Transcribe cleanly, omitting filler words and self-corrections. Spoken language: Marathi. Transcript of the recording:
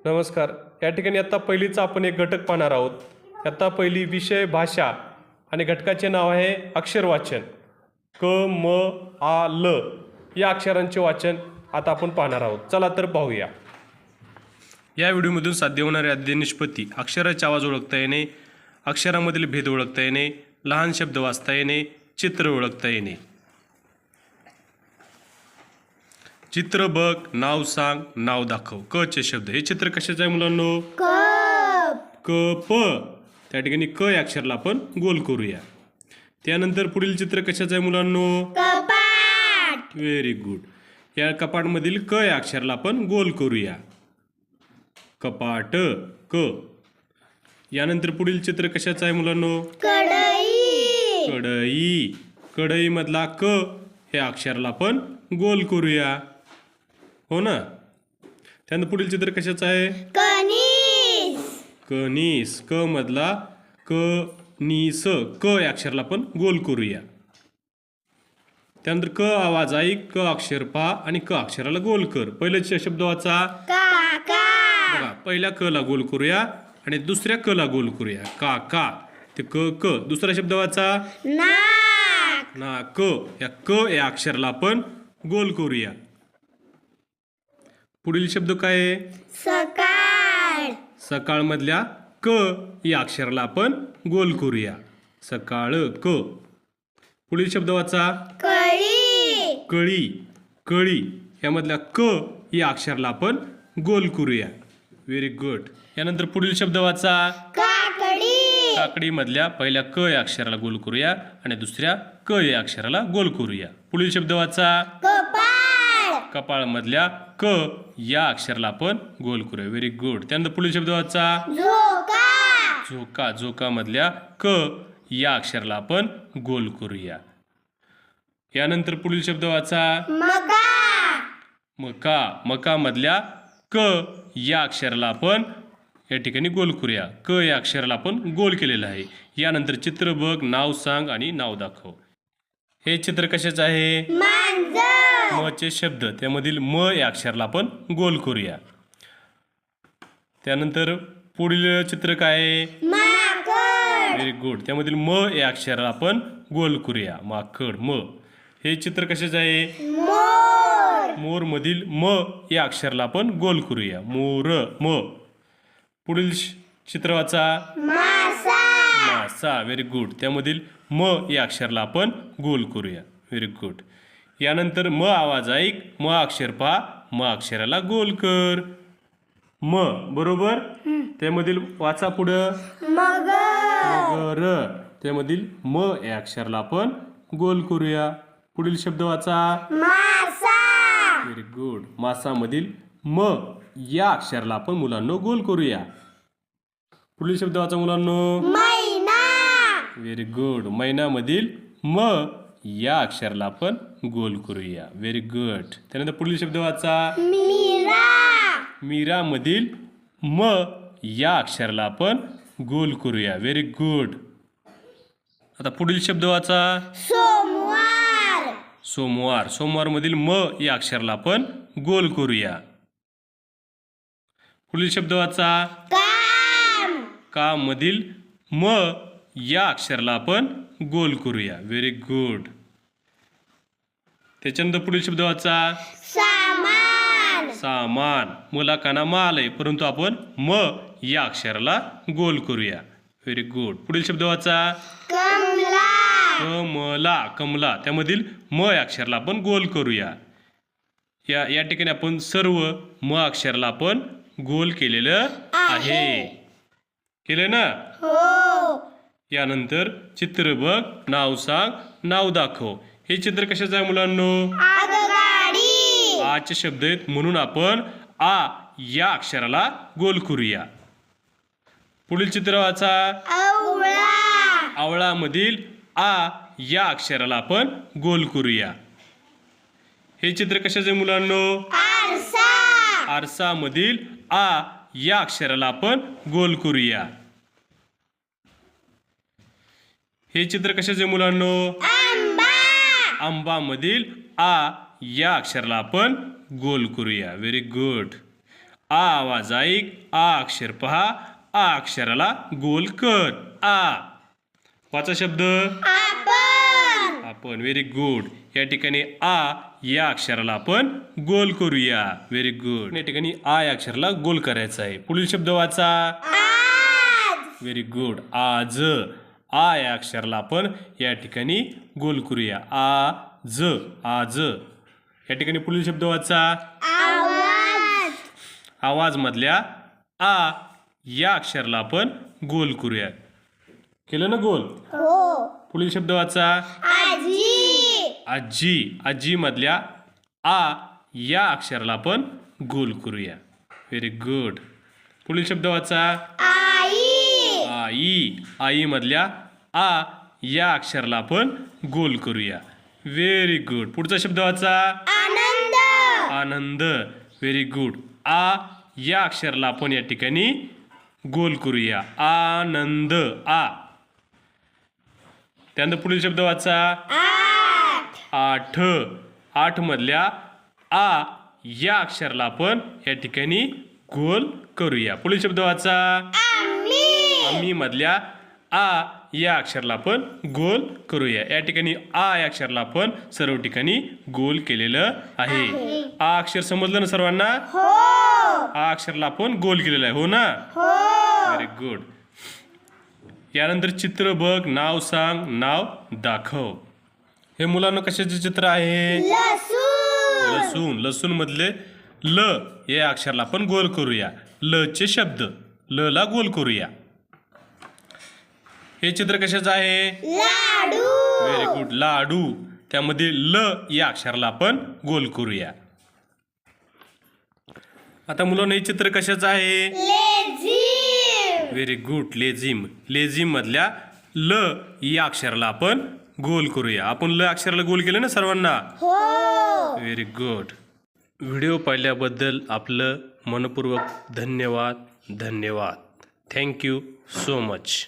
नमस्कार. या ठिकाणी आता पहिलीचा आपण एक घटक पाहणार आहोत. आता पहिली विषय भाषा आणि घटकाचे नाव आहे अक्षर वाचन. क, म, आ, ल या अक्षरांचे वाचन आता आपण पाहणार आहोत. चला तर पाहूया. या व्हिडिओमधून साध्य होणारे अध्ययन निष्पत्ती: अक्षराचे आवाज ओळखता येणे, अक्षरामधील भेद ओळखता येणे, लहान शब्द वाचता येणे, चित्र ओळखता येणे. चित्र बघ, नाव सांग, नाव दाखव. क चे शब्द. हे चित्र कशाचे आहे मुलांनो? क प. त्या ठिकाणी क या अक्षराला आपण गोल करूया. त्यानंतर पुढील चित्र कशाचे आहे मुलांनो? कपाट. Very good. या कपाटमधील क या अक्षराला आपण गोल करूया. कपाट क. यानंतर पुढील चित्र कशाचं आहे मुलांनो? कढई. कढई. कढई मधला क हे अक्षराला आपण गोल करूया. हो ना. त्यानंतर पुढील चित्र कशाचं आहे? कणीस. कणीस. क मधला क नीस क या अक्षराला आपण गोल करूया. त्यानंतर क आवाज ऐक, क अक्षर पहा आणि क अक्षराला गोल कर. पहिल्याचा शब्द वाचा. काका. बघा, पहिल्या क ला गोल करूया आणि दुसऱ्या क ला गोल करूया. काका. ते क क. दुसरा शब्द वाचा. नाक. नाक. या क या अक्षराला आपण गोल करूया. पुढील शब्द काय आहे? सकाळ. सकाळ मधल्या क या अक्षराला आपण गोल करूया. सकाळ क. पुढील शब्द वाचा. कळी. कळी. कळी. यामधल्या क या अक्षराला आपण गोल करूया. Very good. यानंतर पुढील शब्द वाचा. काकडी. काकडी मधल्या पहिल्या क या अक्षराला गोल करूया आणि दुसऱ्या क या अक्षराला गोल करूया. पुढील शब्द वाचा. कपाळ. कपाळ मधल्या क या अक्षराला आपण गोल करूया. Very good. त्यानंतर पुढील शब्द वाचा. झोका. झोका. झोका मधल्या क या अक्षराला आपण गोल करूया. यानंतर पुढील शब्द वाचा. मका. मका. मका मधल्या क या अक्षराला आपण या ठिकाणी गोल करूया. क या अक्षराला आपण गोल केलेलं आहे. यानंतर चित्र बघ, नाव सांग आणि नाव दाखव. हे चित्र कशाचं आहे? मांजर. म चे शब्द. त्यामधील म या अक्षराला आपण गोल करूया. त्यानंतर पुढील चित्र काय आहे? माकड. Very good. त्यामधील म या अक्षराला आपण गोल करूया. माकड. म. हे चित्र कशाचं आहे? मोर. मोर मधील म या अक्षराला आपण गोल करूया. मोर. म. पुढील चित्र वाचा. मासा. मासा. Very good. त्यामधील म या अक्षराला आपण गोल करूया. Very good. यानंतर म आवाज ऐक, म अक्षर पहा, म अक्षराला गोल कर. म बरोबर. त्यामधील वाचा पुढं. मगर. मगर. त्यामधील म या अक्षराला आपण गोल करूया. पुढील शब्द वाचा. मासा. Very good. मासामधील म या अक्षराला आपण मुलांनो गोल करूया. पुढील शब्द वाचा मुलांनो. मैना. Very good. मैनामधील म या अक्षराला आपण गोल करूया. Very good. त्यानंतर पुढील शब्द वाचा. मीरा. मीरामधील म या अक्षराला आपण गोल करूया. Very good. आता पुढील शब्द वाचा. सोमवार. सोमवार. सोमवारमधील म या अक्षराला आपण गोल करूया. पुढील शब्द वाचा. काम. काम मधील म या अक्षराला आपण गोल करूया. Very good. त्याच्यानंतर पुढील शब्द वाचा. सामान. सामान. मला काना मा आलंय परंतु आपण म या अक्षराला गोल करूया. Very good. पुढील शब्द वाचा. कमला. कमला. कमला. त्यामधील म या अक्षराला आपण गोल करूया. या ठिकाणी आपण सर्व म अक्षराला आपण गोल केलेलं आहे. केलं ना? हो. यानंतर चित्र बघ, नाव सांग, नाव दाखव. हे चित्र कशाचं आहे मुलांनो? आगगाडी. आचे शब्द आहेत म्हणून आपण आ या अक्षराला गोल करूया. पुढील चित्र वाचा. आवळा. आवळामधील आ या अक्षराला आपण गोल करूया. हे चित्र कशाचं आहे मुलांनो? आरसा. आरसामधील आ या अक्षराला आपण गोल करूया. हे चित्र कशाचे मुलांनो? आंबा. आंबामधील आ या अक्षराला आपण गोल करूया. Very good. आ आवाज ऐक, आ अक्षर पहा, आ अक्षराला गोल कर. आ. वाचा शब्द आपण. आपण. Very good. या ठिकाणी आ या अक्षराला आपण गोल करूया. Very good. या ठिकाणी आ या अक्षराला गोल करायचं आहे. पुढील शब्द वाचा. आज. Very good. आज. आ या अक्षराला आपण या ठिकाणी गोल करूया. आज. आज. या ठिकाणी पुढील शब्द वाचा. आवाज. आवाज मधल्या आ या अक्षराला आपण गोल करूया. केलं ना गोल? हो. पुढील शब्द वाचा. आजी. आजी. आजी मधल्या आ या अक्षराला आपण गोल करूया. Very good. पुढील शब्द वाचा. आई. आई. आई मधल्या आ या अक्षराला आपण गोल करूया. Very good. पुढचा शब्द वाचा. आनंद. आनंद. Very good. आ या अक्षराला आपण या ठिकाणी गोल करूया. आनंद. आ. त्यानंतर पुढील शब्द वाचा. आठ. आठ. आठ मधल्या आ या अक्षराला आपण या ठिकाणी गोल करूया. पुढील शब्द वाचा. आम्ही. आम्ही मधल्या आ या अक्षराला आपण गोल करूया. या ठिकाणी आ या अक्षराला आपण सर्व ठिकाणी गोल केलेलं आहे. आ अक्षर समजलं ना सर्वांना? हो. आ अक्षराला आपण गोल केलेलं आहे. हो ना? हो. Very good. यानंतर चित्र बघ, नाव सांग, नाव दाखव. हे मुलांना कशाचे चित्र आहे? लसूण. लसूण. लसूण मधले ल या अक्षराला आपण गोल करूया. ल चे शब्द ल ला गोल करूया. हे चित्र कशाचं आहे? लाडू. Very good. लाडू. त्यामध्ये ल या अक्षराला आपण गोल करूया. आता मुलांना हे चित्र कशाचं आहे? लेझीम. Very good. लेझिम. लेझिम मधल्या ल या अक्षराला आपण गोल करूया. आपण ल अक्षराला गोल केलं ना सर्वांना? हो. Very good. व्हिडिओ पाहिल्याबद्दल आपलं मनपूर्वक धन्यवाद. धन्यवाद. Thank you so much.